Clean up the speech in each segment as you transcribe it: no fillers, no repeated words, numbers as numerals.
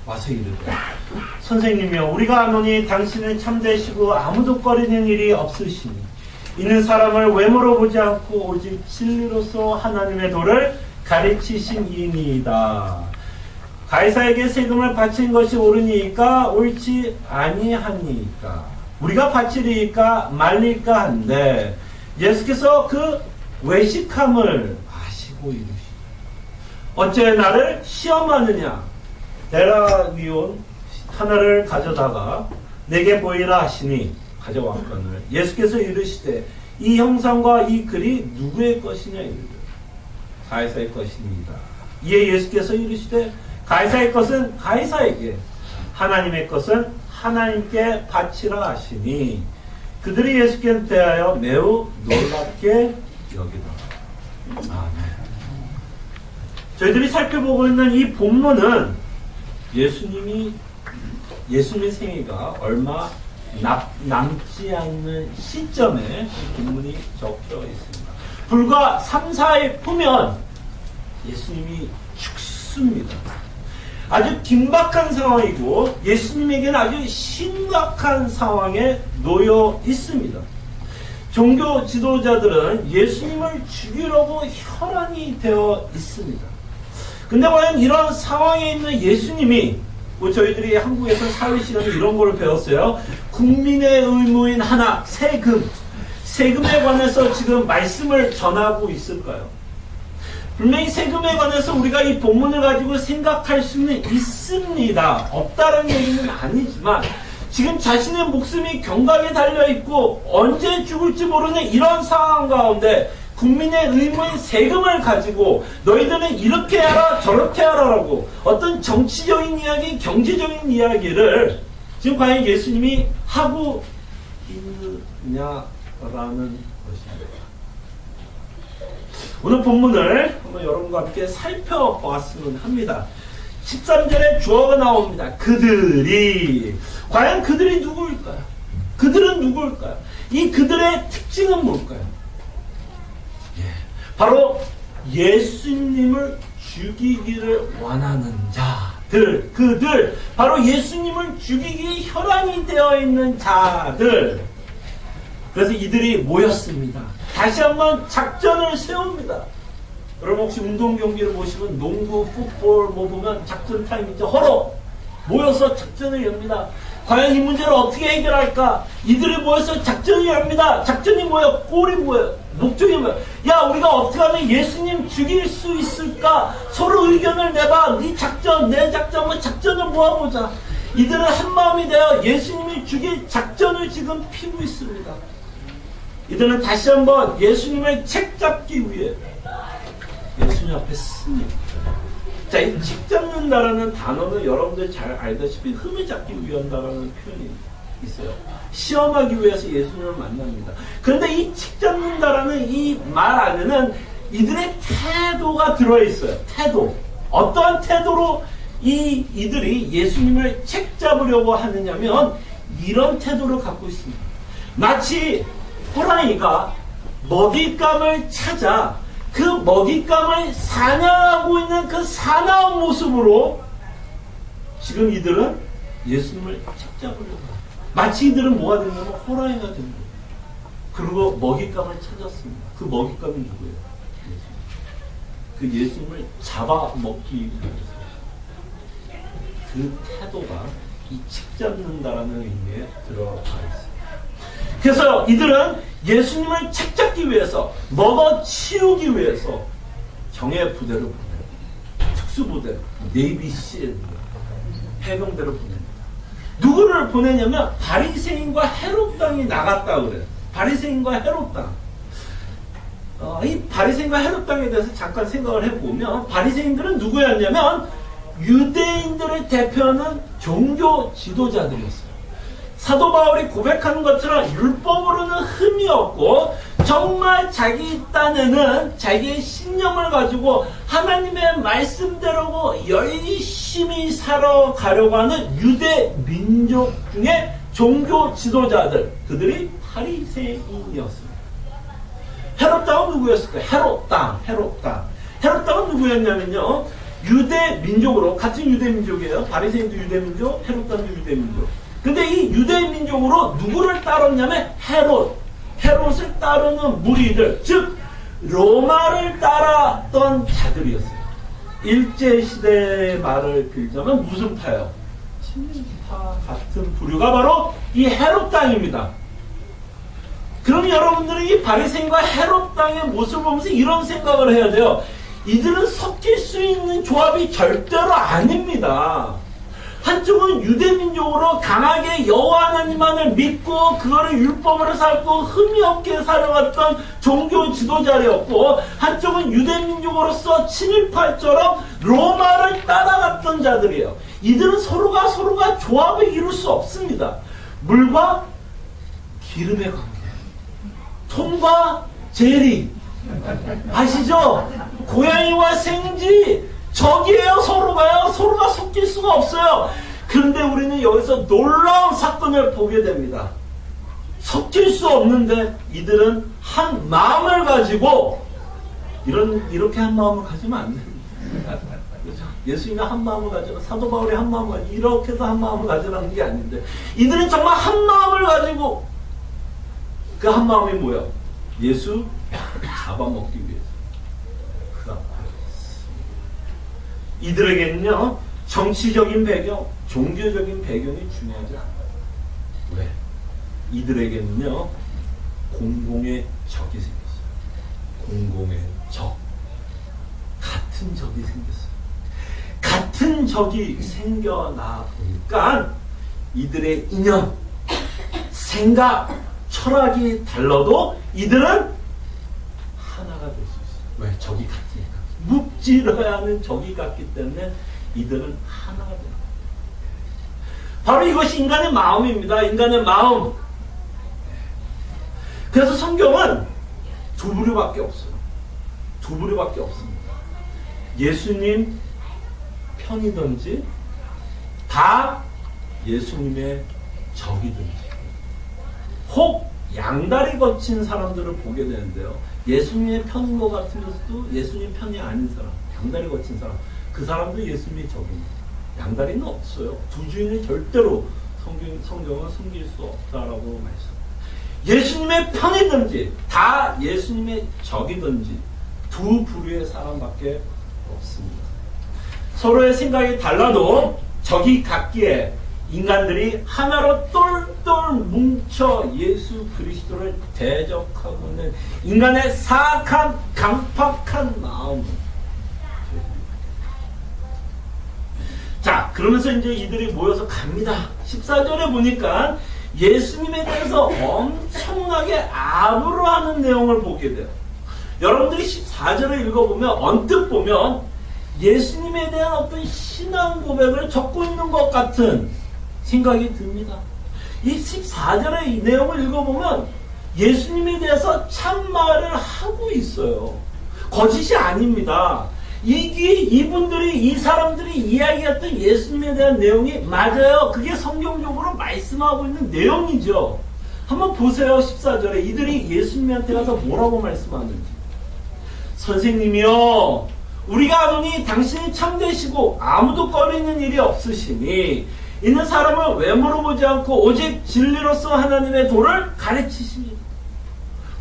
와서 이르되 선생님이여 우리가 아노니 당신은 참되시고 아무도 꺼리는 일이 없으시니 이는 사람을 외모로 보지 않고 오직 진리로서 하나님의 도를 가르치신이니이다. 가이사에게 세금을 바친 것이 옳으니까 옳지 아니하니까 우리가 바치리까 말릴까 한데 예수께서 그 외식함을 아시고 이르시니 어째 나를 시험하느냐 데라위온 하나를 가져다가 내게 보이라 하시니 가져왔거늘 예수께서 이르시되 이 형상과 이 글이 누구의 것이냐 이르되 가이사의 것입니다. 이에 예수께서 이르시되 가이사의 것은 가이사에게 하나님의 것은 하나님께 바치라 하시니 그들이 예수께 대하여 매우 놀랍게 여기더라. 저희들이 살펴보고 있는 이 본문은 예수님의 생애가 얼마 남지 않는 시점에 본문이 적혀 있습니다. 불과 3, 4일 후면 예수님이 죽습니다. 아주 긴박한 상황이고 예수님에게는 아주 심각한 상황에 놓여 있습니다. 종교 지도자들은 예수님을 죽이려고 혈안이 되어 있습니다. 근데 과연 이런 상황에 있는 예수님이 저희들이 한국에서 사회 시간에 이런 걸 배웠어요. 국민의 의무인 하나, 세금에 관해서 지금 말씀을 전하고 있을까요? 분명히 세금에 관해서 우리가 이 본문을 가지고 생각할 수는 있습니다. 없다는 얘기는 아니지만 지금 자신의 목숨이 경각에 달려있고 언제 죽을지 모르는 이런 상황 가운데 국민의 의무인 세금을 가지고 너희들은 이렇게 하라 저렇게 하라라고 어떤 정치적인 이야기, 경제적인 이야기를 지금 과연 예수님이 하고 있느냐라는 것입니다. 오늘 본문을 한번 여러분과 함께 살펴보았으면 합니다. 13절에 주어가 나옵니다. 그들이. 과연 그들이 누구일까요? 그들은 누구일까요? 이 그들의 특징은 뭘까요? 바로 예수님을 죽이기를 원하는 자들. 그들. 바로 예수님을 죽이기 혈안이 되어 있는 자들. 그래서 이들이 모였습니다. 다시 한번 작전을 세웁니다. 여러분 혹시 운동 경기를 보시면 농구, 풋볼 보면 작전 타임 있죠. 허러 모여서 작전을 엽니다. 과연 이 문제를 어떻게 해결할까? 이들이 모여서 작전을 엽니다. 작전이 뭐예요? 골이 뭐예요? 목적이 뭐예요? 야, 우리가 어떻게 하면 예수님 죽일 수 있을까? 서로 의견을 내봐. 네 작전, 내 작전, 뭐 작전을 모아보자. 이들은 한마음이 되어 예수님을 죽일 작전을 지금 피고 있습니다. 이들은 다시 한번 예수님을 책잡기 위해 예수님 앞에 씁니다. 자, 이 책 잡는다라는 단어는 여러분들 잘 알다시피 흠을 잡기 위한다라는 표현이 있어요. 시험하기 위해서 예수님을 만납니다. 그런데 이 책 잡는다라는 이 말 안에는 이들의 태도가 들어있어요. 태도. 어떠한 태도로 이들이 예수님을 책 잡으려고 하느냐면 이런 태도를 갖고 있습니다. 마치 호랑이가 먹잇감을 찾아 그 먹잇감을 사냥하고 있는 그 사나운 모습으로 지금 이들은 예수님을 책잡으려고 합니다. 마치 이들은 뭐가 되냐면 호랑이가 된 거예요. 그리고 먹잇감을 찾았습니다. 그 먹잇감이 누구예요? 예수님. 그 예수님을 잡아먹기 위해서 그 태도가 이 책잡는다라는 의미에 들어가 있습니다. 그래서 이들은 예수님을 책잡기 위해서, 먹어치우기 위해서 정예 부대를 보냅니다. 특수부대, 네이비실, 해병대를 보냅니다. 누구를 보내냐면 바리새인과 헤롯당이 나갔다 그래요. 바리새인과 헤롯당. 이 바리새인과 헤롯당에 대해서 잠깐 생각을 해보면 바리새인들은 누구였냐면 유대인들을 대표하는 종교 지도자들이었어요. 사도 바울이 고백하는 것처럼 율법으로는 흠이 없고 정말 자기 딴에는 자기의 신념을 가지고 하나님의 말씀대로 열심히 살아가려고 하는 유대 민족 중에 종교 지도자들, 그들이 바리새인이었습니다. 헤롯당은 누구였을까요? 헤롯당은 누구였냐면요, 유대 민족으로, 같은 유대 민족이에요. 바리새인도 유대 민족, 헤롯당도 유대 민족. 근데 이 유대 민족으로 누구를 따랐냐면 헤롯을 따르는 무리들, 즉 로마를 따랐던 자들이었어요. 일제시대의 말을 빌자면 무슨 파요? 친일파 같은 부류가 바로 이 헤롯당입니다. 그럼 여러분들은 이 바리새인과 헤롯당의 모습을 보면서 이런 생각을 해야 돼요. 이들은 섞일 수 있는 조합이 절대로 아닙니다. 한쪽은 유대민족으로 강하게 여호와 하나님만을 믿고 그거를 율법으로 살고 흠이 없게 살아갔던 종교 지도자였고, 한쪽은 유대민족으로서 친일파처럼 로마를 따라갔던 자들이에요. 이들은 서로가 조합을 이룰 수 없습니다. 물과 기름의 관계, 톰과 제리, 아시죠? 고양이와 생쥐, 적이에요. 서로가 섞일 수가 없어요. 그런데 우리는 여기서 놀라운 사건을 보게 됩니다. 섞일 수 없는데 이들은 한 마음을 가지고, 이렇게 한 마음을 가지면 안 됩니다. 그렇죠? 예수님이 한 마음을 가지고, 사도 바울이 한 마음을 가지고, 이렇게 해서 한 마음을 가지라는 게 아닌데, 이들은 정말 한 마음을 가지고, 그 한 마음이 뭐야? 예수 잡아먹기 위해서. 그 앞에 이들에게는요, 정치적인 배경, 종교적인 배경이 중요하지 않아요. 왜? 이들에게는요, 공공의 적이 생겼어요. 공공의 적. 같은 적이 생겼어요. 같은 적이 생겨나 보니까 이들의 이념, 생각, 철학이 달라도 이들은 하나가 될 수 있어요. 왜? 적이 같으니까. 묵지러야 하는 적이 같기 때문에 이들은 하나가 됩니다. 바로 이것이 인간의 마음입니다. 인간의 마음. 그래서 성경은 두 부류밖에 없어요. 두 부류밖에 없습니다. 예수님 편이든지 다 예수님의 적이든지, 혹 양다리 거친 사람들을 보게 되는데요. 예수님의 편인 것 같으면서도 예수님 편이 아닌 사람, 양다리 거친 사람, 그 사람도 예수님의 적입니다. 양다리는 없어요. 두 주인은 절대로 성경은 숨길 수 없다라고 말씀합니다. 예수님의 편이든지 다 예수님의 적이든지 두 부류의 사람밖에 없습니다. 서로의 생각이 달라도 적이 같기에 인간들이 하나로 똘똘 뭉쳐 예수 그리스도를 대적하고 있는 인간의 사악한 강팍한 마음. 자, 그러면서 이제 이들이 모여서 갑니다. 14절에 보니까 예수님에 대해서 엄청나게 압으로 하는 내용을 보게 돼요. 여러분들이 14절을 읽어보면, 언뜻 보면 예수님에 대한 어떤 신앙 고백을 적고 있는 것 같은 생각이 듭니다. 이 14절의 이 내용을 읽어보면 예수님에 대해서 참말을 하고 있어요. 거짓이 아닙니다. 이분들이, 이 사람들이 이야기했던 예수님에 대한 내용이 맞아요. 그게 성경적으로 말씀하고 있는 내용이죠. 한번 보세요. 14절에 이들이 예수님한테 가서 뭐라고 말씀하는지. 선생님이요, 우리가 아노니 당신이 참되시고 아무도 꺼리는 일이 없으시니 있는 사람을 왜 물어보지 않고 오직 진리로서 하나님의 도를 가르치십니다.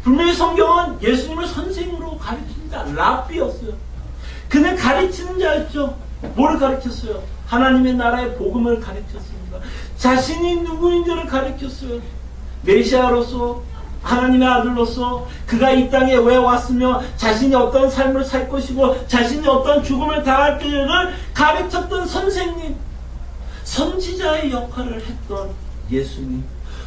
분명히 성경은 예수님을 선생님으로 가르칩니다. 랍비였어요. 그는 가르치는 자였죠. 뭐를 가르쳤어요? 하나님의 나라의 복음을 가르쳤습니다. 자신이 누구인지를 가르쳤어요. 메시아로서, 하나님의 아들로서 그가 이 땅에 왜 왔으며 자신이 어떤 삶을 살 것이고 자신이 어떤 죽음을 당할 때를 가르쳤던 선생님, 선지자의 역할을 했던 예수님.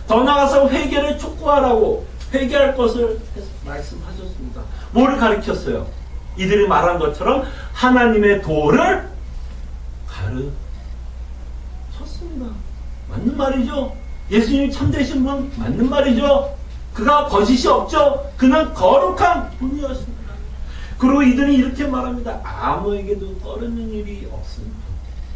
더 나아가서 회개를 촉구하라고 회개할 것을 말씀하셨습니다. 뭐를 가르쳤어요? 이들이 말한 것처럼 하나님의 도를 가르쳤습니다. 맞는 말이죠. 예수님이 참되신 분 맞는 말이죠. 그가 거짓이 없죠. 그는 거룩한 분이었습니다. 그리고 이들이 이렇게 말합니다. 아무에게도 꺼리는 일이 없습니다.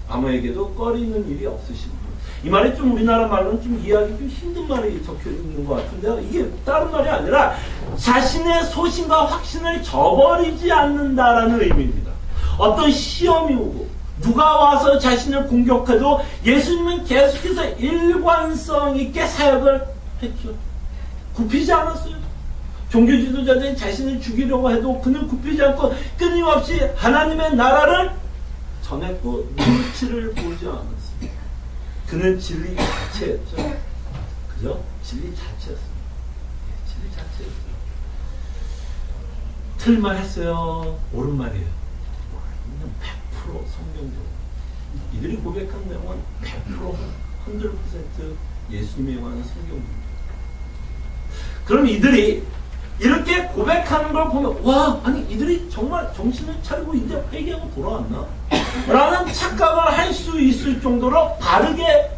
아무에게도 꺼리는 일이 없으신 분. 이 말이 좀 우리나라 말로는 좀 이해하기 좀 힘든 말이 적혀 있는 것 같은데요. 이게 다른 말이 아니라 자신의 소신과 확신을 저버리지 않는다라는 의미입니다. 어떤 시험이 오고 누가 와서 자신을 공격해도 예수님은 계속해서 일관성 있게 사역을 했죠. 굽히지 않았어요. 종교 지도자들이 자신을 죽이려고 해도 그는 굽히지 않고 끊임없이 하나님의 나라를 전했고 눈치를 보지 않았어요. 그는 진리 자체였죠. 그죠? 진리 자체였어요. 진리 자체였어요. 틀린 말 했어요. 옳은 말이에요. 100% 성경적으로. 이들이 고백한 내용은 100% 100% 예수님에 관한 성경입니다. 그럼 이들이 이렇게 고백하는 걸 보면 와, 아니 이들이 정말 정신을 차리고 이제 회개하고 돌아왔나? 라는 착각을 할 수 있을 정도로 바르게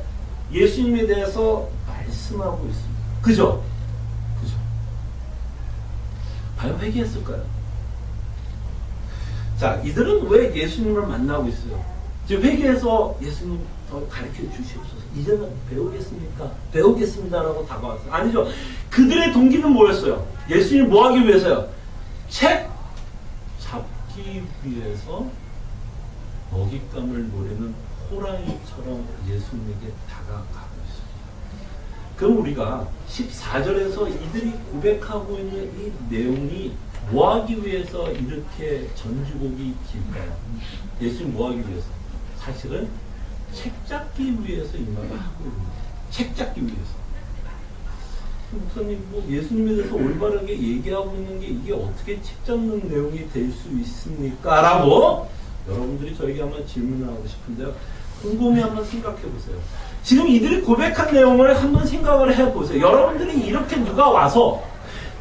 예수님에 대해서 말씀하고 있습니다. 그죠? 그죠? 과연 회개했을까요? 자, 이들은 왜 예수님을 만나고 있어요? 이제 회개해서 예수님 더 가르쳐 주시옵소서. 이제는 배우겠습니까? 배우겠습니다라고 다가왔어요. 아니죠. 그들의 동기는 뭐였어요? 예수님 뭐 하기 위해서요? 책 잡기 위해서 먹잇감을 노리는 호랑이처럼 예수님에게 다가가고 있습니다. 그럼 우리가 14절에서 이들이 고백하고 있는 이 내용이 뭐 하기 위해서 이렇게 전주곡이 길까요? 예수님 뭐 하기 위해서? 사실은 책 잡기 위해서 이 말을 하고 있습니다. 책 잡기 위해서. 목사님, 뭐 예수님에 대해서 올바르게 얘기하고 있는 게 이게 어떻게 책 잡는 내용이 될 수 있습니까? 라고 여러분들이 저에게 한번 질문을 하고 싶은데요. 곰곰이 한번 생각해 보세요. 지금 이들이 고백한 내용을 한번 생각을 해 보세요. 여러분들이 이렇게 누가 와서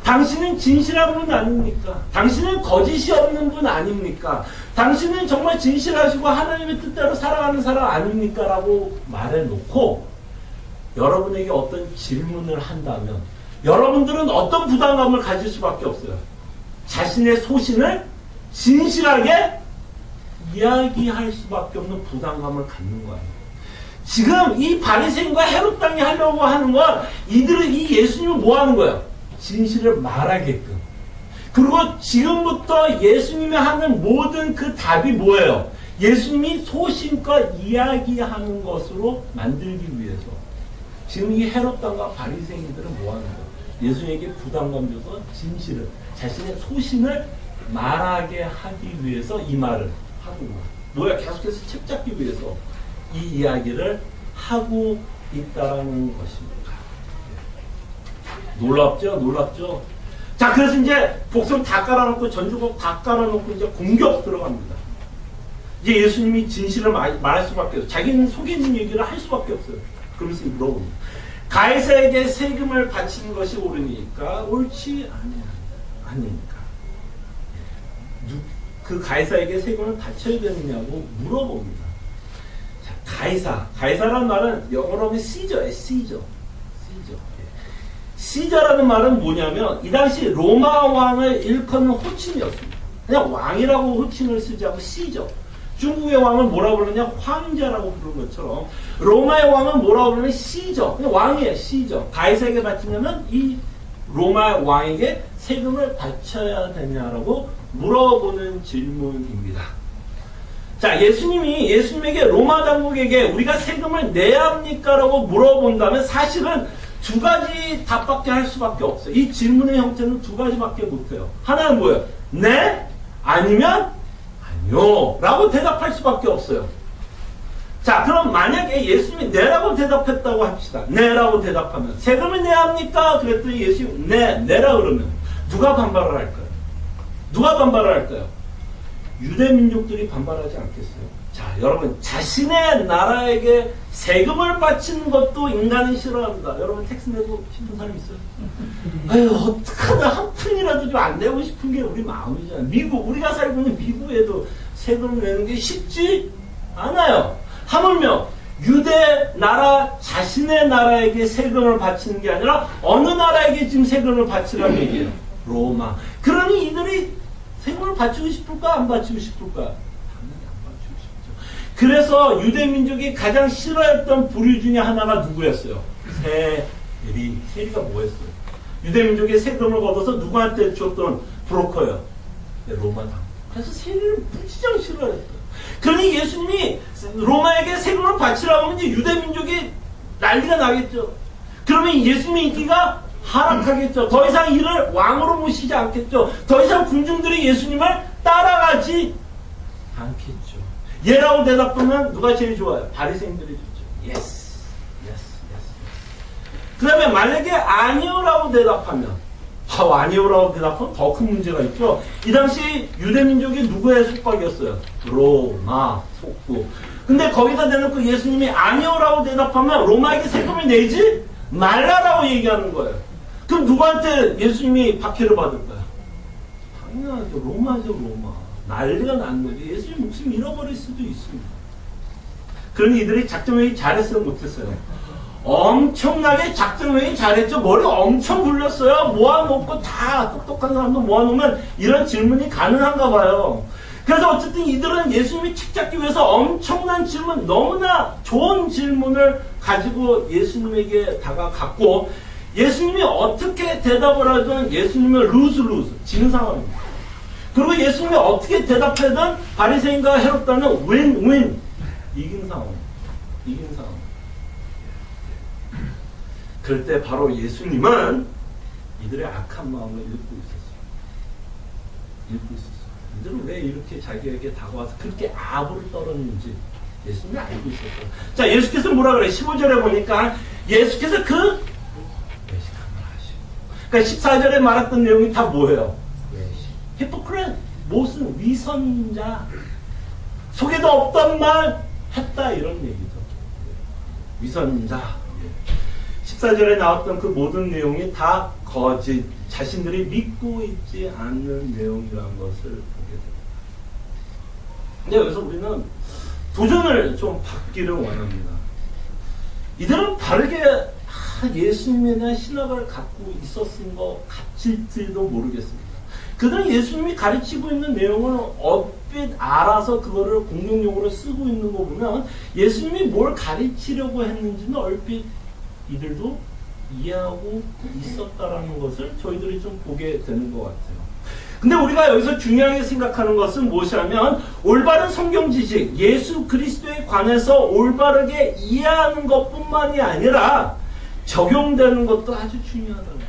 당신은 진실한 분 아닙니까? 당신은 거짓이 없는 분 아닙니까? 당신은 정말 진실하시고 하나님의 뜻대로 살아가는 사람 아닙니까? 라고 말해놓고 여러분에게 어떤 질문을 한다면 여러분들은 어떤 부담감을 가질 수밖에 없어요. 자신의 소신을 진실하게 이야기할 수밖에 없는 부담감을 갖는 거예요. 지금 이 바리새인과 헤롯 당이 하려고 하는 건 이들은 이 예수님을 뭐 하는 거예요? 진실을 말하게끔. 그리고 지금부터 예수님이 하는 모든 그 답이 뭐예요? 예수님이 소신껏 이야기하는 것으로 만들기 위해서. 지금 이 헤롯 당과 바리새인들은 뭐 하는 거예요? 예수님에게 부담감 줘서 진실을, 자신의 소신을 말하게 하기 위해서 이 말을 하고 있는 거예요. 뭐야? 계속해서 책 잡기 위해서 이 이야기를 하고 있다라는 것입니다. 놀랍죠? 놀랍죠? 자, 그래서 이제 복선 다 깔아놓고 전주곡 다 깔아놓고 이제 공격 들어갑니다. 이제 예수님이 진실을 말할 수밖에 없어요. 자기는 속에 있는 얘기를 할 수밖에 없어요. 그러면서 물어봅니다. 가이사에게 세금을 바치는 것이 옳으니까 옳지 아닙니까? 그 가이사에게 세금을 바쳐야 되느냐고 물어봅니다. 자, 가이사라는 말은 영어로 하면 시저예요. 시저. 시저라는 말은 뭐냐면 이 당시 로마 왕을 일컫는 호칭이었습니다. 그냥 왕이라고 호칭을 쓰지 않고 시저. 중국의 왕은 뭐라고 부르냐? 황제라고 부르는 것처럼 로마의 왕은 뭐라고 부르냐? 시저. 그냥 왕이에요. 시저. 가이사에게 바치려면 이 로마 왕에게 세금을 바쳐야 되냐라고 물어보는 질문입니다. 자, 예수님에게 로마 당국에게 우리가 세금을 내야 합니까? 라고 물어본다면 사실은 두 가지 답밖에 할 수밖에 없어요. 이 질문의 형태는 두 가지밖에 못해요. 하나는 뭐예요? 네? 아니면 아니요. 라고 대답할 수밖에 없어요. 자, 그럼 만약에 예수님이 네라고 대답했다고 합시다. 네라고 대답하면 세금을 내야 합니까? 그랬더니 예수님이 네라 그러면 누가 반발을 할까요? 누가 반발을 할까요? 유대 민족들이 반발하지 않겠어요? 자, 여러분, 자신의 나라에게 세금을 바치는 것도 인간은 싫어합니다. 여러분, 텍스 내고 싶은 사람 있어요? 아유, 어떡하나 한 푼이라도 좀 안 내고 싶은 게 우리 마음이잖아요. 우리가 살고 있는 미국에도 세금을 내는 게 쉽지 않아요. 하물며 유대 나라 자신의 나라에게 세금을 바치는 게 아니라 어느 나라에게 지금 세금을 바치라는 얘기예요? 로마. 그러니 이들이 세금을 바치고 싶을까? 안 바치고 싶을까? 당연히 안 바치고 싶죠. 그래서 유대 민족이 가장 싫어했던 부류 중에 하나가 누구였어요? 세리. 세리가 뭐였어요? 유대 민족의 세금을 걷어서 누구한테 줬던 브로커예요? 네, 로마 당국. 그래서 세리를 무지장 싫어했어요. 그러니 예수님이 로마에게 세금을 바치라고 하면 이제 유대 민족이 난리가 나겠죠. 그러면 예수님의 인기가 하락하겠죠. 더 이상 이를 왕으로 모시지 않겠죠. 더 이상 군중들이 예수님을 따라가지 않겠죠. 예라고 대답하면 누가 제일 좋아요? 바리새인들이 좋죠. 예스, 예스, 예스. 그 다음에 만약에 아니오라고 대답하면, 아니오라고 대답하면 더 큰 문제가 있죠. 이 당시 유대민족이 누구의 속박이었어요? 로마 속국. 근데 거기다 대놓고 예수님이 아니오라고 대답하면 로마에게 세금을 내지 말라라고 얘기하는 거예요. 그럼 누구한테 예수님이 박해를 받을까요? 당연하죠. 로마죠, 로마. 난리가 난 거지. 예수님 목숨 잃어버릴 수도 있습니다. 그러니 이들이 작전회의 잘했어요, 못했어요? 엄청나게 작전회의 잘했죠. 머리 엄청 굴렸어요. 모아놓고 다 똑똑한 사람도 모아놓으면 이런 질문이 가능한가 봐요. 그래서 어쨌든 이들은 예수님이 책 잡기 위해서 엄청난 질문, 너무나 좋은 질문을 가지고 예수님에게 다가갔고, 예수님이 어떻게 대답을 하든 예수님은 루즈 지는 상황입니다. 그리고 예수님이 어떻게 대답하든 바리새인과 헤롯과는 윈 이긴 상황. 그럴 때 바로 예수님은 이들의 악한 마음을 읽고 있었어요. 이들은 왜 이렇게 자기에게 다가와서 그렇게 아부를 떨었는지 예수님이 알고 있었어요. 자, 예수께서 뭐라 그래요? 15절에 보니까 예수께서 그 외식함을 하시고, 그러니까 14절에 말했던 내용이 다 뭐예요? 외식. 히포크레트, 무슨 위선자, 속에도 없던 말 했다, 이런 얘기죠. 위선자. 14절에 나왔던 그 모든 내용이 다 거짓, 자신들이 믿고 있지 않는 내용이라는 것을 보게 됩니다. 근데 여기서 우리는 도전을 좀 받기를 원합니다. 이들은 바르게 예수님에 대한 신학을 갖고 있었은 것 같을지도 모르겠습니다. 그들은 예수님이 가르치고 있는 내용을 얼핏 알아서 그거를 공용용으로 쓰고 있는 거 보면 예수님이 뭘 가르치려고 했는지는 얼핏 이들도 이해하고 있었다라는 것을 저희들이 좀 보게 되는 것 같아요. 근데 우리가 여기서 중요하게 생각하는 것은 무엇이냐면 올바른 성경 지식, 예수 그리스도에 관해서 올바르게 이해하는 것뿐만이 아니라 적용되는 것도 아주 중요하다는 거죠.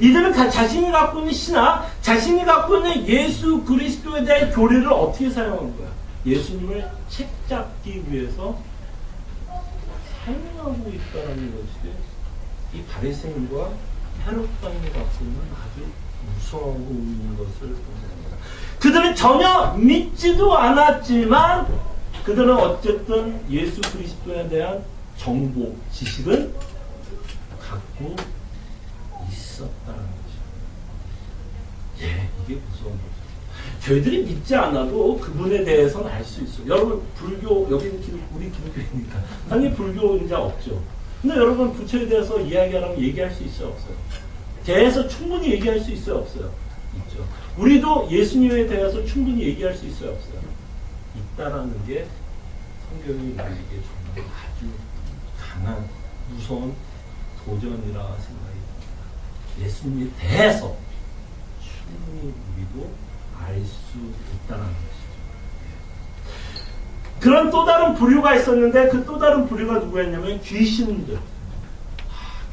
이들은 자신이 갖고 있는 신학, 자신이 갖고 있는 예수 그리스도에 대한 교리를 어떻게 사용한 거야? 예수님을 책잡기 위해서 사용하고 있다는 것이 이 바리새인과 헤롯당이 갖고 있는 아주 무서워 보이는 것을 보입니다. 그들은 전혀 믿지도 않았지만 그들은 어쨌든 예수 그리스도에 대한 정보, 지식은 갖고 있었다는 거죠. 예, 이게 무서운 거죠. 저희들이 믿지 않아도 그분에 대해서는 알 수 있어요. 여러분, 불교, 여기는 우리 기독교이니까 당연히 불교인자 없죠. 근데 여러분, 부처에 대해서 이야기하라면 얘기할 수 있어요, 없어요? 대해서 충분히 얘기할 수 있어요, 없어요? 있죠. 우리도 예수님에 대해서 충분히 얘기할 수 있어요, 없어요? 있다라는 게 성경이 우리에게 정말 아주 강한, 무서운 도전이라 생각이 듭니다. 예수님에 대해서 충분히 우리도 알 수 있다는 것이죠. 그런 또 다른 부류가 있었는데 그 또 다른 부류가 누구였냐면 귀신들.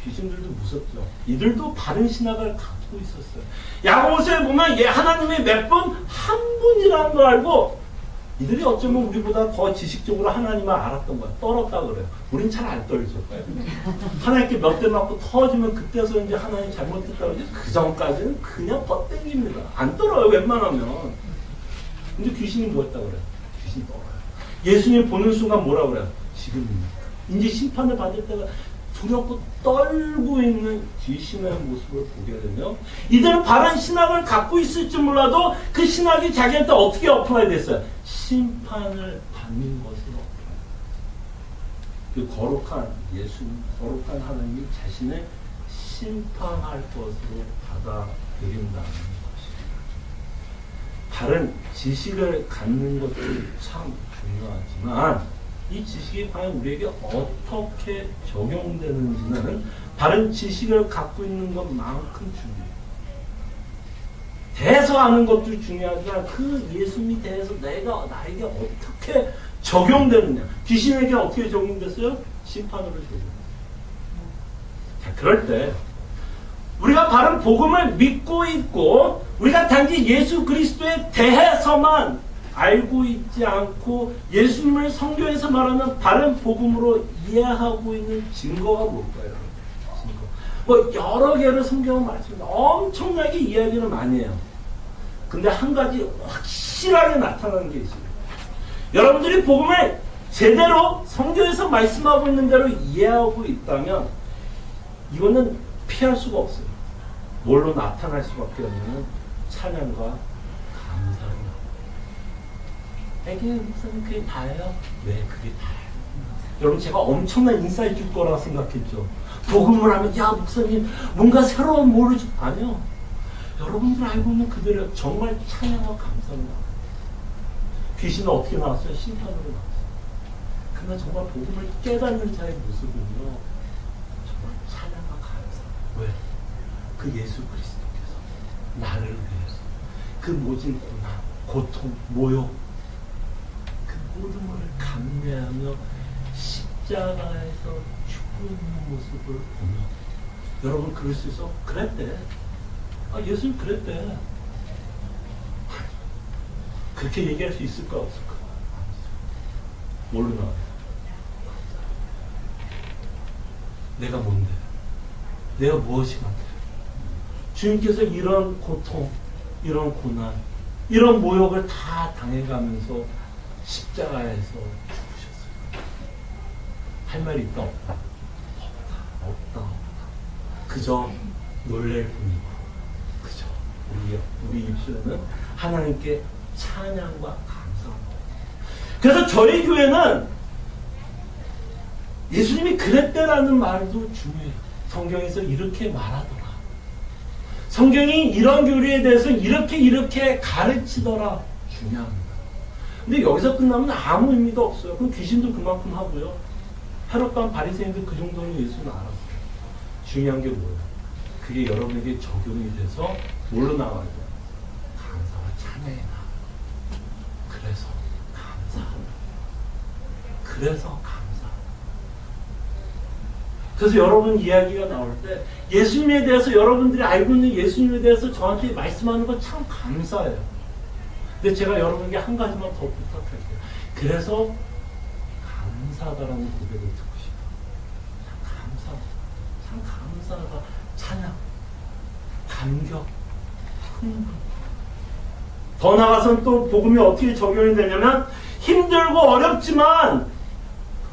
귀신들도 무섭죠. 이들도 바른 신학을 갖고 있었어요. 야고보서에 보면 하나님이 몇 분? 한 분이라는 걸 알고 이들이 어쩌면 우리보다 더 지식적으로 하나님을 알았던 거야. 떨었다 그래요. 우린 잘 안 떨죠. 하나님께 몇 대 맞고 터지면 그때서 이제 하나님 잘못했다 그러지. 그 전까지는 그냥 뻗땡깁니다. 안 떨어요, 웬만하면. 근데 귀신이 뭐 했다 그래요? 귀신이 떨어요. 예수님 보는 순간 뭐라 그래요? 지금입니다. 이제 심판을 받을 때가 두렵고 떨고 있는 귀신의 모습을 보게 되면 이들은 바른 신학을 갖고 있을지 몰라도 그 신학이 자기한테 어떻게 어플라이 됐어요? 심판을 받는 것으로 어플라이. 그 거룩한 예수님, 거룩한 하나님이 자신을 심판할 것으로 받아들인다는 것입니다. 바른 지식을 갖는 것도 참 중요하지만 이 지식이 과연 우리에게 어떻게 적용되는지는 바른 지식을 갖고 있는 것만큼 중요해요. 대해서 아는 것도 중요하지만 그 예수님에 대해서 나에게 어떻게 적용되느냐. 귀신에게 어떻게 적용됐어요? 심판으로 적용됐어요. 자, 그럴 때 우리가 바른 복음을 믿고 있고 우리가 단지 예수 그리스도에 대해서만 알고 있지 않고 예수님을 성경에서 말하는 바른 복음으로 이해하고 있는 증거가 뭘까요? 증거. 뭐 여러 개를 성경은 말씀합니다. 엄청나게 이야기를 많이 해요. 근데 한 가지 확실하게 나타나는 게 있어요. 여러분들이 복음을 제대로 성경에서 말씀하고 있는 대로 이해하고 있다면 이거는 피할 수가 없어요. 뭘로 나타날 수밖에 없는 찬양과 감사입니다. 에게 목사님 그게 다예요? 네, 그게 다예요. 여러분 제가 엄청난 인사이트 줄 거라 생각했죠. 복음을 하면 야 목사님 뭔가 새로운 모르지. 아니요. 여러분들 알고 있는 그대로 정말 찬양과 감사입니다. 귀신은 어떻게 나왔어요? 심판으로 나왔어요. 그러나 정말 복음을 깨닫는 자의 모습은요 정말 찬양과 감사. 왜? 그 예수 그리스도께서 나를 위해서 그 모진 고난, 고통, 모욕 그 모든 것을 감내하며 십자가에서 죽고 있는 모습을 보며 여러분 그럴 수 있어? 그랬대. 예수님 그랬대. 그렇게 얘기할 수 있을까 없을까? 뭘로 나와요? 내가 뭔데? 내가 무엇이 같아? 주님께서 이런 고통, 이런 고난, 이런 모욕을 다 당해가면서 십자가에서 죽으셨어요. 할 말이 있다 없다? 없다. 그저 놀랄 뿐이고 그저 우리 입술에는 하나님께 찬양과 감사합니다. 그래서 저희 교회는 예수님이 그랬대라는 말도 중요해요. 성경에서 이렇게 말하더라. 성경이 이런 교리에 대해서 이렇게 가르치더라. 중요합니다. 근데 여기서 끝나면 아무 의미도 없어요. 그럼 귀신도 그만큼 하고요. 헤롯과 바리새인도 그 정도는 예수는 알았어요. 중요한 게 뭐예요? 그게 여러분에게 적용이 돼서 뭘로 나와요? 감사와 찬양에 나와요. 그래서 감사합니다. 그래서 감사. 그래서 여러분 이야기가 나올 때 예수님에 대해서 여러분들이 알고 있는 예수님에 대해서 저한테 말씀하는 건 참 감사해요. 근데 제가 여러분에게 한 가지만 더 부탁할게요. 그래서 감사하다라는 고백을 듣고 싶어요. 참 감사하다. 찬양, 감격, 흥분. 더 나아가서는 또 복음이 어떻게 적용이 되냐면 힘들고 어렵지만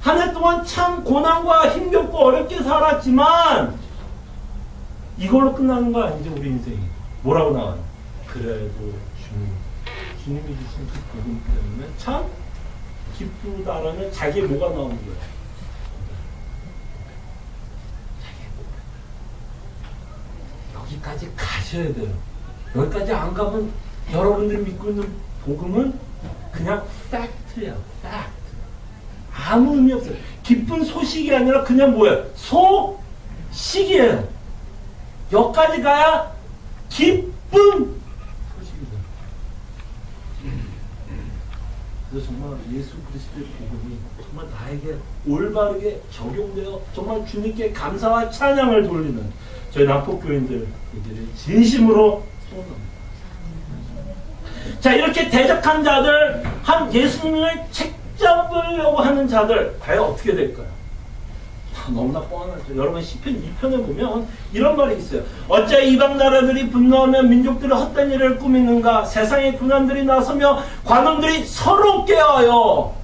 한 해 동안 참 고난과 힘겹고 어렵게 살았지만 이걸로 끝나는 거 아니죠. 우리 인생이. 뭐라고 나와요? 그래도 주님이 주신 그 복음 때문에 참 기쁘다라는 자기의 뭐가 나오는 거예요? 자기의 뭐. 여기까지 가셔야 돼요. 여기까지 안 가면 여러분들이 믿고 있는 복음은 그냥 팩트예요. 팩트. 아무 의미 없어요. 기쁜 소식이 아니라 그냥 뭐예요? 소식이에요. 여기까지 가야 기쁜 소식이죠. 그래서 정말 예수 그리스도의 복음이 정말 나에게 올바르게 적용되어 정말 주님께 감사와 찬양을 돌리는 저희 남포교인들에게 진심으로 소원합니다. 자, 이렇게 대적한 자들, 한 예수님을 책잡으려고 하는 자들 과연 어떻게 될까요? 너무나 뻔하죠. 여러분 시편 2편에 보면 이런 말이 있어요. 어찌 이방 나라들이 분노하며 민족들이 헛된 일을 꾸미는가. 세상의 군왕들이 나서며 관원들이 서로 깨어요.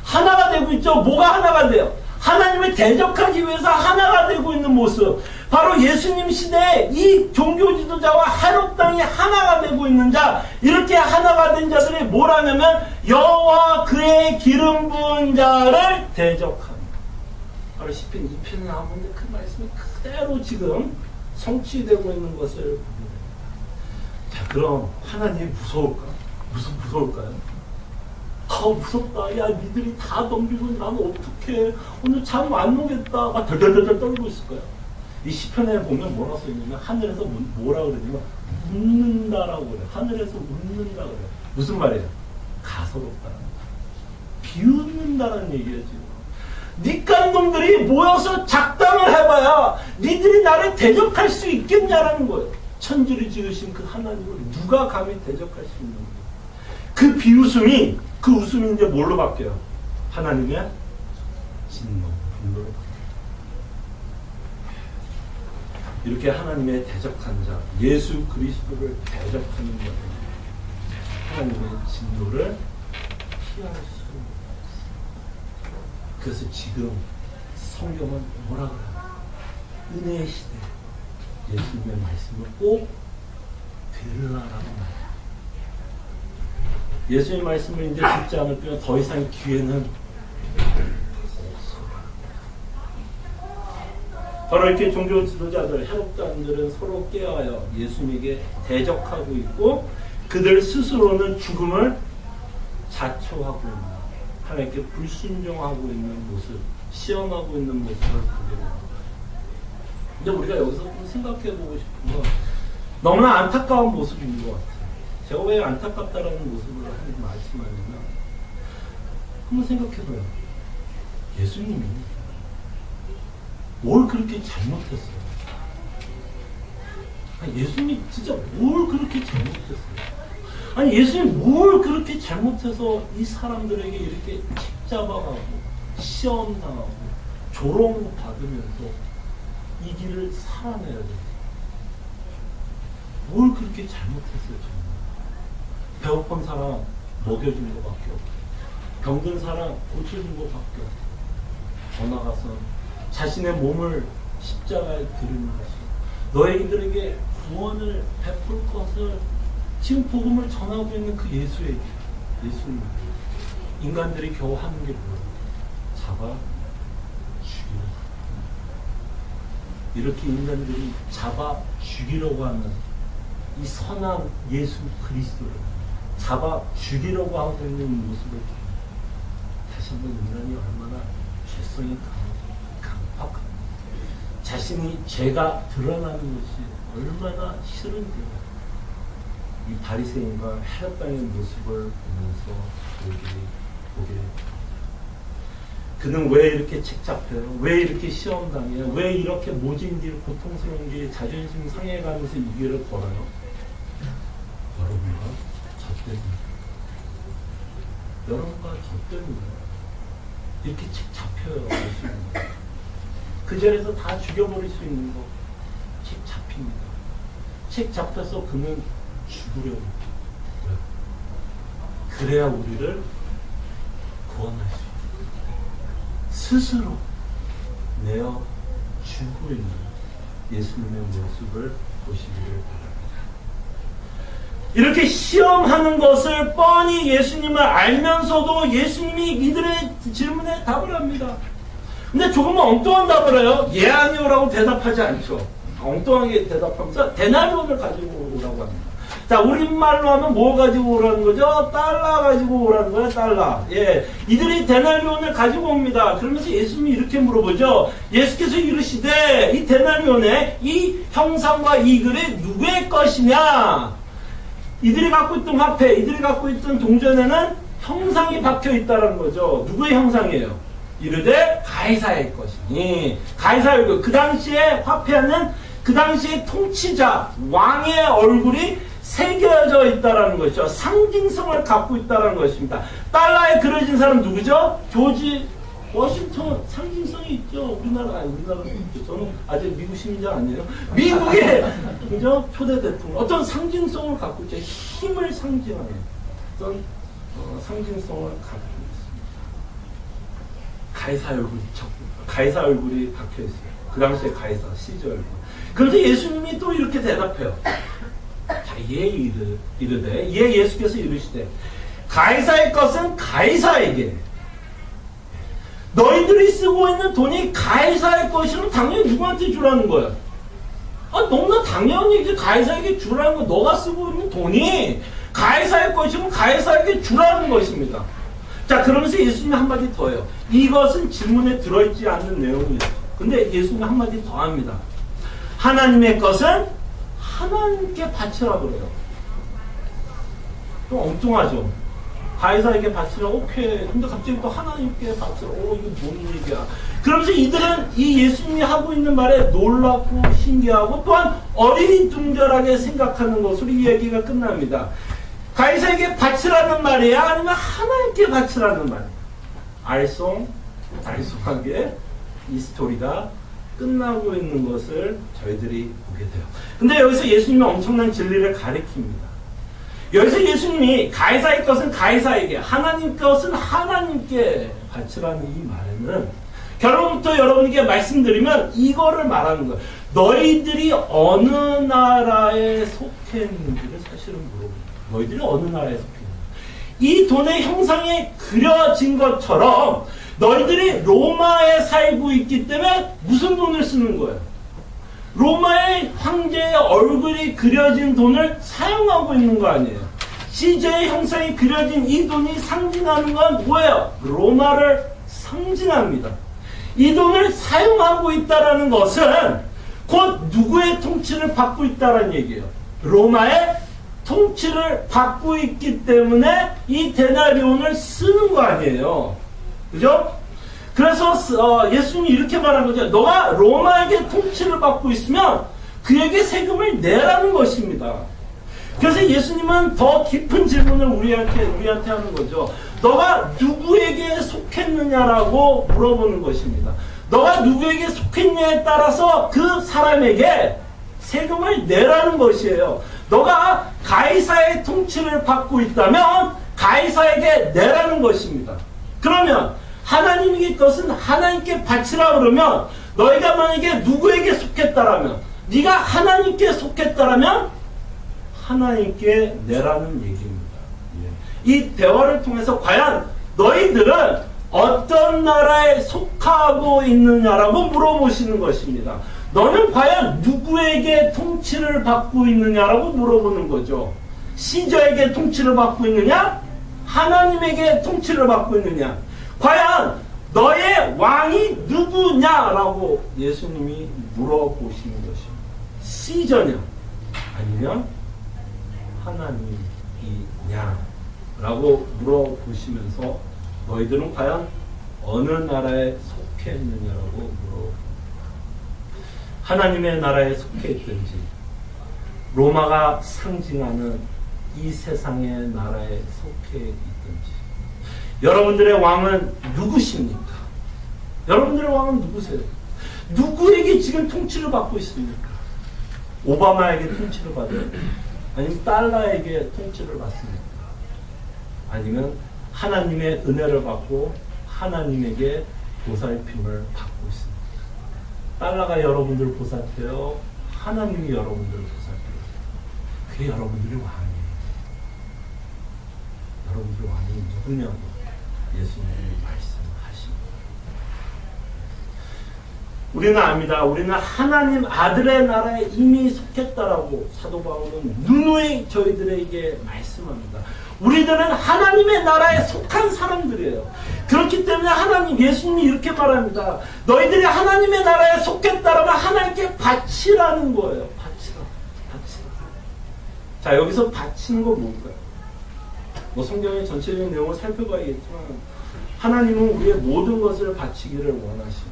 하나가 되고 있죠. 뭐가 하나가 돼요? 하나님을 대적하기 위해서 하나가 되고 있는 모습. 바로 예수님 시대에 이 종교 지도자와 헤롯 땅이 하나가 되고 있는 자, 이렇게 하나가 된 자들이 뭘 하냐면 여호와 그의 기름 부은 자를 대적합니다. 바로 시편 2편에 나오는데 그 말씀이 그대로 지금 성취되고 있는 것을 보게 됩니다. 자, 그럼 하나님이 무서울까? 무서울까요? 무섭다. 야, 니들이 다 덤비고 나는 어떡해. 오늘 잠 안 오겠다. 막 덜덜덜 떨고 있을 거야. 이 시편에 보면 뭐라고 써있냐면 하늘에서 뭐라 그러냐면 웃는다라고 그래요. 하늘에서 웃는다 그래요. 무슨 말이에요? 가소롭다는 비웃는다는 얘기예요. 지금 니깐 놈들이 모여서 작당을 해봐야 니들이 나를 대적할 수 있겠냐라는 거예요. 천지를 지으신 그 하나님을 누가 감히 대적할 수 있는 거예요. 그 비웃음이, 그 웃음이 이제 뭘로 바뀌어요? 하나님의 진노, 분노로 바뀌어요. 이렇게 하나님의 대적한 자, 예수 그리스도를 대적하는 자는 하나님의 진노를 피할 수 없어요. 그래서 지금 성경은 뭐라 그래요? 은혜의 시대, 예수님의 말씀을 꼭 들으라라고 말해요. 예수님의 말씀을 이제 듣지 않으면 더 이상 기회는 없어요. 바로 이렇게 종교 지도자들, 해롭자들은 서로 깨어요. 예수님에게 대적하고 있고 그들 스스로는 죽음을 자초하고 있는, 하나님께 불순종하고 있는 모습, 시험하고 있는 모습을 보게 됩니다. 근데 우리가 여기서 좀 생각해보고 싶은 건 너무나 안타까운 모습인 것 같아요. 제가 왜 안타깝다라는 모습을 하는 말씀하냐면 한번 생각해봐요. 예수님이 뭘 그렇게 잘못했어요? 아니, 예수님이 진짜 뭘 그렇게 잘못했어요? 아니 예수님이 뭘 그렇게 잘못해서 이 사람들에게 이렇게 책잡아가고 시험당하고 조롱받으면서 이 길을 살아내야 돼요? 뭘 그렇게 잘못했어요? 정말 배고픈 사람 먹여준 것밖에 없고 병든 사람 고쳐준 것밖에 없고 더 나가서 자신의 몸을 십자가에 드리는 것이 너희들에게 구원을 베풀 것을 지금 복음을 전하고 있는 그 예수님 인간들이 겨우 하는 게 뭐예요? 잡아 죽이려 이렇게 인간들이 잡아 죽이려고 하는 이 선한 예수 그리스도를 잡아 죽이려고 하고 있는 모습을 다시 한번 인간이 얼마나 죄성이 강팍합니다. 자신이 죄가 드러나는 것이 얼마나 싫은데요. 이 바리새인과 헤롯당의 모습을 보면서 보게 그는 왜 이렇게 책잡혀요? 왜 이렇게 시험당해요? 왜 이렇게 모진 길, 고통스러운 길, 자존심 상해가면서 이 길을 걸어요? 여러분과 저 때문에. 여러분과 저 때문에. 이렇게 책잡혀요. 그 자리에서 다 죽여버릴 수 있는 거. 책 잡힙니다. 책 잡혀서 그는 죽으려고 해요. 그래야 우리를 구원할 수 있어요. 스스로 내어 주고 있는 예수님의 모습을 보시기를 바랍니다. 이렇게 시험하는 것을 뻔히 예수님을 알면서도 예수님이 이들의 질문에 답을 합니다. 근데 조금 엉뚱한 답을 해요. 예 아니오라고 대답하지 않죠. 엉뚱하게 대답하면서 데나리온을 가지고 오라고 합니다. 자, 우리말로 하면 뭐 가지고 오라는 거죠? 달러 가지고 오라는 거예요, 달러. 예. 이들이 데나리온을 가지고 옵니다. 그러면서 예수님이 이렇게 물어보죠. 예수께서 이르시되, 이 데나리온의 이 형상과 이 글이 누구의 것이냐? 이들이 갖고 있던 화폐, 이들이 갖고 있던 동전에는 형상이 박혀 있다는 거죠. 누구의 형상이에요? 이르되 가이사의 것이니. 가이사의 것. 그 당시에 화폐는 그 당시에 통치자, 왕의 얼굴이 새겨져 있다는 것이죠. 상징성을 갖고 있다는 것입니다. 달러에 그려진 사람 누구죠? 조지 워싱턴. 상징성이 있죠. 우리나라는 있죠. 저는 아직 미국 시민자 아니에요. 미국의 그죠? 초대 대통령. 어떤 상징성을 갖고 있죠. 힘을 상징하는 어떤 상징성을 갖고 있습니다. 가이사 얼굴이 박혀 있어요. 그 당시에 가이사 시저 얼굴. 그래서 예수님이 또 이렇게 대답해요. 자, 이르되 예수께서 이르시되 가이사의 것은 가이사에게, 너희들이 쓰고 있는 돈이 가이사의 것이면 당연히 누구한테 주라는 거야? 너무나 당연히 가이사에게 주라는 거. 너가 쓰고 있는 돈이 가이사의 것이면 가이사에게 주라는 것입니다. 자, 그러면서 예수님이 한마디 더 해요. 이것은 질문에 들어있지 않는 내용이에요. 근데 예수님이 한마디 더 합니다. 하나님의 것은 하나님께 바치라 그래요. 좀 엉뚱하죠. 가이사에게 바치라, 오케이. 근데 갑자기 또 하나님께 바치라. 오, 이거 뭔 얘기야. 그러면서 이들은 이 예수님이 하고 있는 말에 놀랍고 신기하고 또한 어린이둥절하게 생각하는 것으로 이야기가 끝납니다. 가이사에게 바치라는 말이야? 아니면 하나님께 바치라는 말이야? 알쏭하게 이 스토리가 끝나고 있는 것을 저희들이 보게 돼요. 근데 여기서 예수님은 엄청난 진리를 가리킵니다. 여기서 예수님이 가이사의 것은 가이사에게, 하나님 것은 하나님께 바치라는 이 말에는 결론부터 여러분에게 말씀드리면 이거를 말하는 거예요. 너희들이 어느 나라에 속했는지를 사실은 물어봅니다. 너희들이 어느 나라에 속했는지. 이 돈의 형상에 그려진 것처럼 너희들이 로마에 살고 있기 때문에 무슨 돈을 쓰는 거예요? 로마의 황제의 얼굴이 그려진 돈을 사용하고 있는 거 아니에요? 시제의 형상이 그려진 이 돈이 상징하는 건 뭐예요? 로마를 상징합니다. 이 돈을 사용하고 있다는 것은 곧 누구의 통치를 받고 있다는 얘기예요? 로마의 통치를 받고 있기 때문에 이 데나리온을 쓰는 거 아니에요? 그죠? 그래서 예수님이 이렇게 말한 거죠. 너가 로마에게 통치를 받고 있으면 그에게 세금을 내라는 것입니다. 그래서 예수님은 더 깊은 질문을 우리한테 하는 거죠. 너가 누구에게 속했느냐라고 물어보는 것입니다. 너가 누구에게 속했냐에 따라서 그 사람에게 세금을 내라는 것이에요. 너가 가이사의 통치를 받고 있다면 가이사에게 내라는 것입니다. 그러면 하나님의 것은 하나님께 바치라 그러면 너희가 만약에 누구에게 속했다라면, 네가 하나님께 속했다라면 하나님께 내라는 얘기입니다. 이 대화를 통해서 과연 너희들은 어떤 나라에 속하고 있느냐라고 물어보시는 것입니다. 너는 과연 누구에게 통치를 받고 있느냐라고 물어보는 거죠. 시저에게 통치를 받고 있느냐? 하나님에게 통치를 받고 있느냐? 과연 너의 왕이 누구냐라고 예수님이 물어보시는 것입니다. 시저냐? 아니면 하나님이냐? 라고 물어보시면서 너희들은 과연 어느 나라에 속해 있느냐라고 물어봅니다. 하나님의 나라에 속해 있든지 로마가 상징하는 이 세상의 나라에 속해 있든지 여러분들의 왕은 누구십니까? 여러분들의 왕은 누구세요? 누구에게 지금 통치를 받고 있습니까? 오바마에게 통치를 받아요? 아니면 달러에게 통치를 받습니까? 아니면 하나님의 은혜를 받고 하나님에게 보살핌을 받고 있습니다. 달러가 여러분들을 보살펴요? 하나님이 여러분들을 보살펴요? 그게 여러분들의 왕이에요. 여러분들의 왕이 누구냐고 예수님이 말씀하십니다. 우리는 압니다. 우리는 하나님 아들의 나라에 이미 속했다라고 사도 바울은 누누이 저희들에게 말씀합니다. 우리들은 하나님의 나라에 속한 사람들이에요. 그렇기 때문에 예수님이 이렇게 말합니다. 너희들이 하나님의 나라에 속했다라면 하나님께 바치라는 거예요. 바치라. 자, 여기서 바치는 건 뭘까요? 성경의 전체적인 내용을 살펴봐야겠지만 하나님은 우리의 모든 것을 바치기를 원하십니다.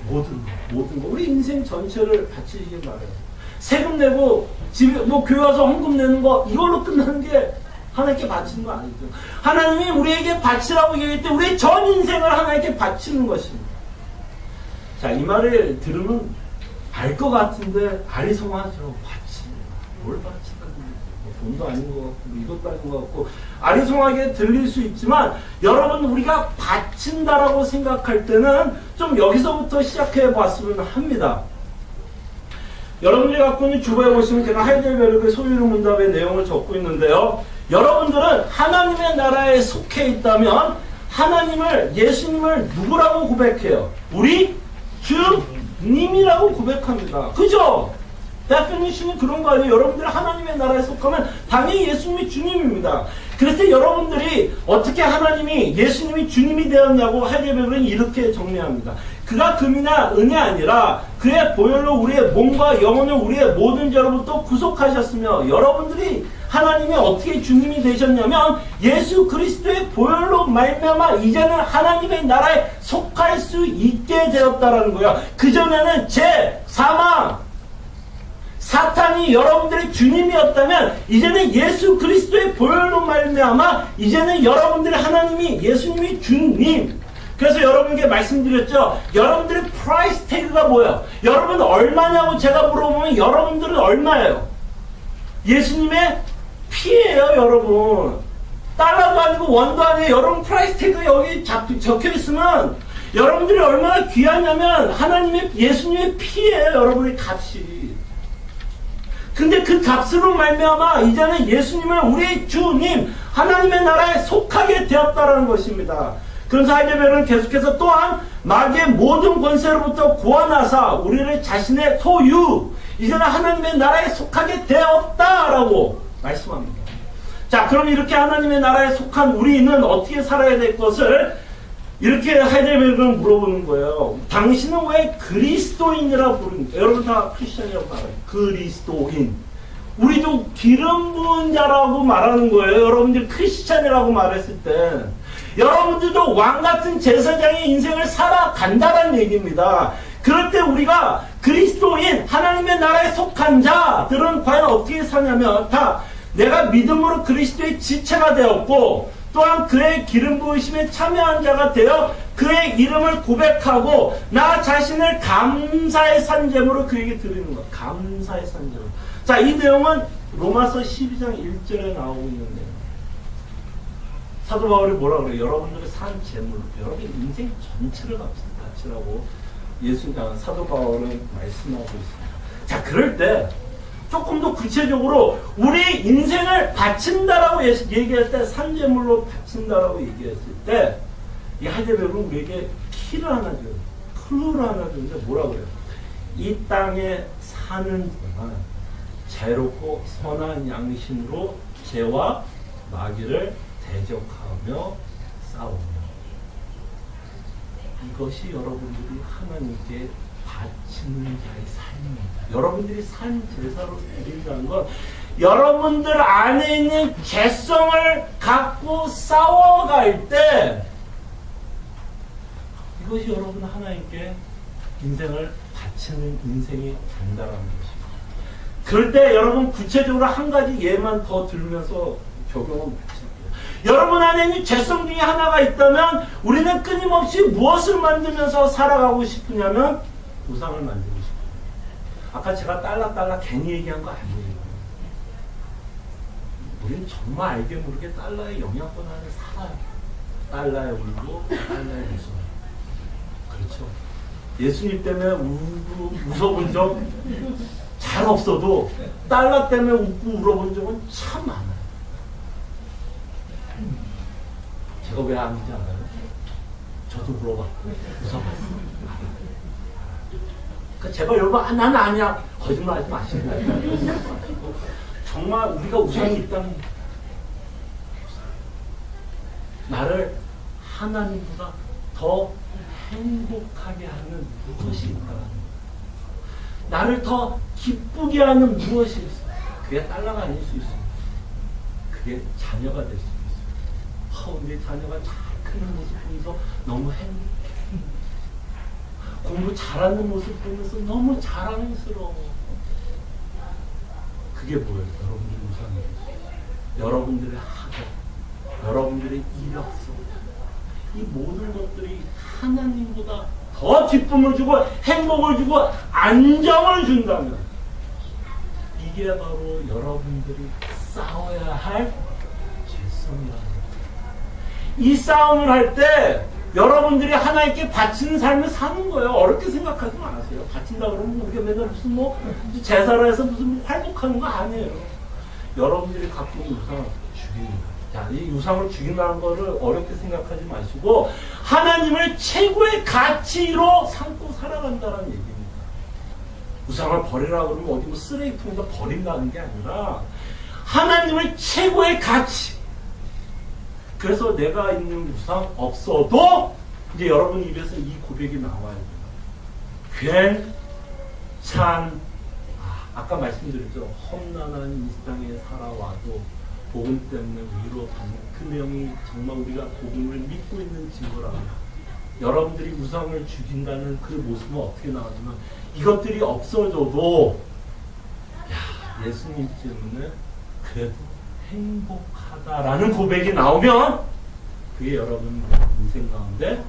모든 거. 우리 인생 전체를 바치시길 바라요. 세금 내고 집에 교회 와서 헌금 내는 거 이걸로 끝나는 게 하나님께 바치는 거 아니죠. 하나님이 우리에게 바치라고 얘기할 때 우리의 전 인생을 하나님께 바치는 것입니다. 자, 이 말을 들으면 알 것 같은데 아리송하죠. 뭘 바치라는 거죠. 돈도 아닌 것 같고 이것도 아닌 것 같고 아리송하게 들릴 수 있지만 여러분 우리가 바친다라고 생각할 때는 좀 여기서부터 시작해 봤으면 합니다. 여러분들이 갖고 있는 주보에 보시면 제가 하이델베르크의 소유로 문답의 내용을 적고 있는데요. 여러분들은 하나님의 나라에 속해 있다면 하나님을, 예수님을 누구라고 고백해요? 우리 주님이라고 고백합니다. 그죠? 데피니션이 그런 거 아니에요? 여러분들이 하나님의 나라에 속하면 당연히 예수님이 주님입니다. 그래서 여러분들이 어떻게 하나님이 예수님이 주님이 되었냐고 하이데베르는 이렇게 정리합니다. 그가 금이나 은이 아니라 그의 보혈로 우리의 몸과 영혼을 우리의 모든 죄로부터 구속하셨으며 여러분들이 하나님이 어떻게 주님이 되셨냐면 예수 그리스도의 보혈로 말미암아 이제는 하나님의 나라에 속할 수 있게 되었다라는 거예요. 그전에는 죄, 사망, 사탄이 여러분들의 주님이었다면 이제는 예수 그리스도의 보혈로 말미암아 이제는 여러분들의 하나님이 예수님이 주님. 그래서 여러분께 말씀드렸죠. 여러분들의 프라이스 태그가 뭐예요? 여러분 얼마냐고 제가 물어보면 여러분들은 얼마예요? 예수님의 피예요, 여러분. 달러도 아니고 원도 아니에요. 여러분 프라이스 태그 여기 적혀 있으면 여러분들이 얼마나 귀하냐면 하나님의 예수님의 피예요, 여러분의 값이. 근데 그 값으로 말미암아 이제는 예수님을 우리 주님 하나님의 나라에 속하게 되었다라는 것입니다. 그래서 하이데베르는 계속해서 또한 마귀의 모든 권세로부터 구원하사 우리를 자신의 소유 이제는 하나님의 나라에 속하게 되었다라고 말씀합니다. 자, 그럼 이렇게 하나님의 나라에 속한 우리는 어떻게 살아야 될 것을 이렇게 하이데베르는 물어보는 거예요. 당신은 왜 그리스도인이라 부르는가? 여러분 다 크리스천이라고 말해요. 그리스도인. 우리도 기름 부은 자라고 말하는 거예요. 여러분들이 크리스천이라고 말했을 때 여러분들도 왕같은 제사장의 인생을 살아간다는 얘기입니다. 그럴 때 우리가 그리스도인 하나님의 나라에 속한 자들은 과연 어떻게 사냐면 다 내가 믿음으로 그리스도의 지체가 되었고 또한 그의 기름 부으심에 참여한 자가 되어 그의 이름을 고백하고 나 자신을 감사의 산제물로 그에게 드리는 것. 감사의 산제물. 자, 이 내용은 로마서 12장 1절에 나오고 있는데요. 사도 바울이 뭐라 그래요? 여러분들의 산 제물로 여러분 인생 전체를 바치라고 사도 바울은 말씀하고 있습니다. 자, 그럴 때 조금 더 구체적으로 우리 인생을 바친다라고 얘기할 때 산제물로 바친다라고 얘기했을 때 이 하이데베르는 우리에게 키를 하나 줘요. 클루를 하나 주는데 뭐라 그래요? 이 땅에 사는 동안 자유롭고 선한 양심으로 죄와 마귀를 대적하며 싸우며 이것이 여러분들이 하나님께 바치는 자의 삶입니다. 여러분들이 산 제사로 드린다는 건 여러분들 안에 있는 죄성을 갖고 싸워갈 때 이것이 여러분 하나님께 인생을 바치는 인생이 된다는 것입니다. 그럴 때 여러분 구체적으로 한 가지 예만 더 들면서 적용을 마칠게요. 여러분 안에 있는 죄성 중에 하나가 있다면 우리는 끊임없이 무엇을 만들면서 살아가고 싶으냐면 우상을 만들고 싶어요. 아까 제가 달라 괜히 얘기한 거 아니에요. 우리는 정말 알게 모르게 달러의 영향권 안에 살아요. 달러에 울고 달러에 웃어요. 그렇죠. 예수님 때문에 웃어본 적 잘 없어도 달러 때문에 웃고 울어본 적은 참 많아요. 제가 왜 아는지 알아요? 저도 물어봤고 웃어봤어요. 그러니까 제발 여러분 난 아니야 거짓말하지 마시고 정말 우리가 우상이 있다면 나를 하나님보다 더 행복하게 하는 무엇이 있다는 거예요. 나를 더 기쁘게 하는 무엇이 있어요. 그게 달러가 아닐 수 있어요. 그게 자녀가 될 수 있어요. 우리 자녀가 잘 크는 모습 보면서 너무 행복해. 공부 잘하는 모습 보면서 너무 자랑스러워. 그게 뭐예요? 여러분들의 우상이에요. 여러분들의 학업, 여러분들의 이력서, 이 모든 것들이 하나님보다 더 기쁨을 주고 행복을 주고 안정을 준다면 이게 바로 여러분들이 싸워야 할 죄성이라는 거예요. 이 싸움을 할 때 여러분들이 하나님께 바치는 삶을 사는 거예요. 어렵게 생각하지 마세요. 바친다 그러면 우리가 맨날 무슨 제사를 해서 무슨 활동하는 거 아니에요. 여러분들이 갖고 있는 우상을 죽이는 거예요. 자, 이 우상을 죽인다는 거를 어렵게 생각하지 마시고 하나님을 최고의 가치로 삼고 살아간다는 얘기입니다. 우상을 버리라 그러면 어디 쓰레기통에다 버린다는 게 아니라 하나님을 최고의 가치, 그래서 내가 있는 우상 없어도 이제 여러분 입에서 이 고백이 나와야 돼요. 아까 말씀드렸죠. 험난한 이 땅에 살아와도 복음 때문에 위로받는 그 명이 정말 우리가 복음을 믿고 있는 증거라면 여러분들이 우상을 죽인다는 그 모습은 어떻게 나오냐면 이것들이 없어져도 예수님 때문에 그래도 행복하다라는 고백이 나오면 그게 여러분 인생 가운데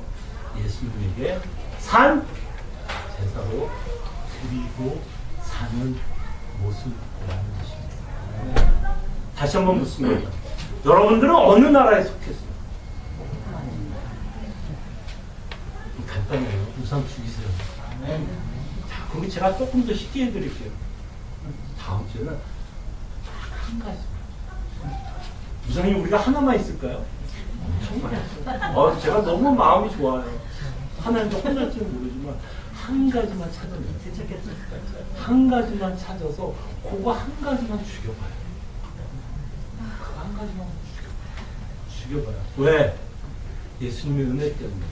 예수님에게 산 제사로 드리고 사는 모습이라는 것입니다. 다시 한번 묻습니다. 여러분들은 어느 나라에 속했어요? 간단해요. 우상 죽이세요. 자, 그럼 제가 조금 더 쉽게 해드릴게요. 다음 주에는 한 가지. 우상이 우리가 하나만 있을까요? 정말. 제가 너무 마음이 좋아요. 하나님도 혼날지는 모르지만 한 가지만 찾아서 한 가지만 찾아서 그거 한 가지만 죽여봐요. 그거 한 가지만 죽여봐요. 왜? 예수님의 은혜 때문에.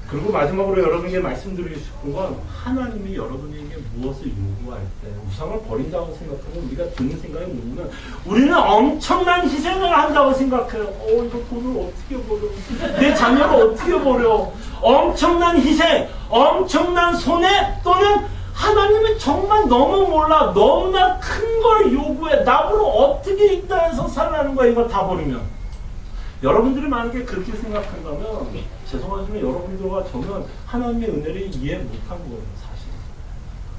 그리고 마지막으로 여러분에게 말씀드리고 싶은 건 하나님이 여러분에게 무엇을 요구할 때 우상을 버린다고 생각하면 우리가 드는 생각이 뭐냐면 우리는 엄청난 희생을 한다고 생각해요. 이거 돈을 어떻게 벌여? 내 자녀를 어떻게 벌여? 엄청난 희생, 엄청난 손해 또는 하나님은 정말 너무 몰라. 너무나 큰 걸 요구해. 나보고 어떻게 이 땅에서 살라는 거야. 이거 다 버리면. 여러분들이 만약에 그렇게 생각한다면 죄송하지만 여러분들과 저는 하나님의 은혜를 이해 못한 거예요. 사실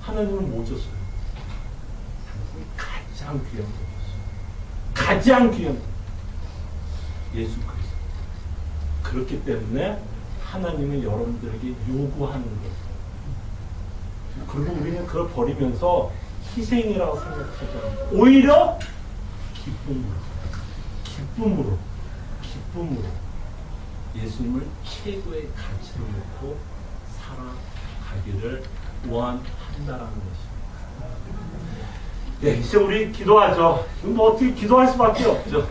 하나님은 뭐 줬어요? 가장 귀한 거 줬어요. 가장 귀한 거 예수 그리스도. 그렇기 때문에 하나님은 여러분들에게 요구하는 거예요. 그리고 우리는 그걸 버리면서 희생이라고 생각하잖아요. 오히려 기쁨으로 예수님을 최고의 가치로 놓고 살아가기를 원한다라는 것입니다. 네, 이제 우리 기도하죠. 뭐 어떻게 기도할 수밖에 없죠.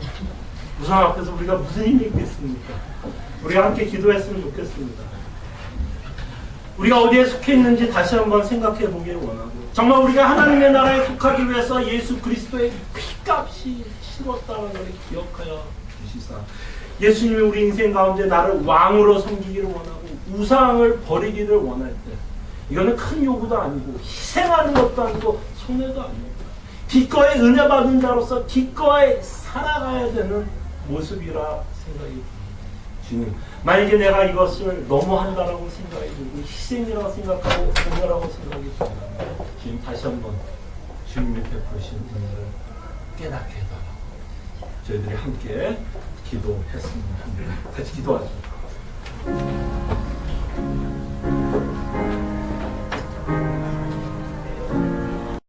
우상 앞에서 우리가 무슨 힘이 있겠습니까? 우리가 함께 기도했으면 좋겠습니다. 우리가 어디에 속해 있는지 다시 한번 생각해 보길 원하고 정말 우리가 하나님의 나라에 속하기 위해서 예수 그리스도의 피값이 치렀다는 것을 기억하여 주시사 예수님이 우리 인생 가운데 나를 왕으로 섬기기를 원하고 우상을 버리기를 원할 때 이거는 큰 요구도 아니고 희생하는 것도 아니고 손해도 아니고 기꺼이 은혜 받은 자로서 기꺼이 살아가야 되는 모습이라 생각이 듭니다. 주님, 만약에 내가 이것을 너무 한다라고 생각이 들고 희생이라고 생각하고 은혜라고 생각이 듭니다. 주님 다시 한번 주님이 베푸신 은혜를 깨닫게 해달라고 저희들이 함께 기도했습니다. 같이 기도하죠.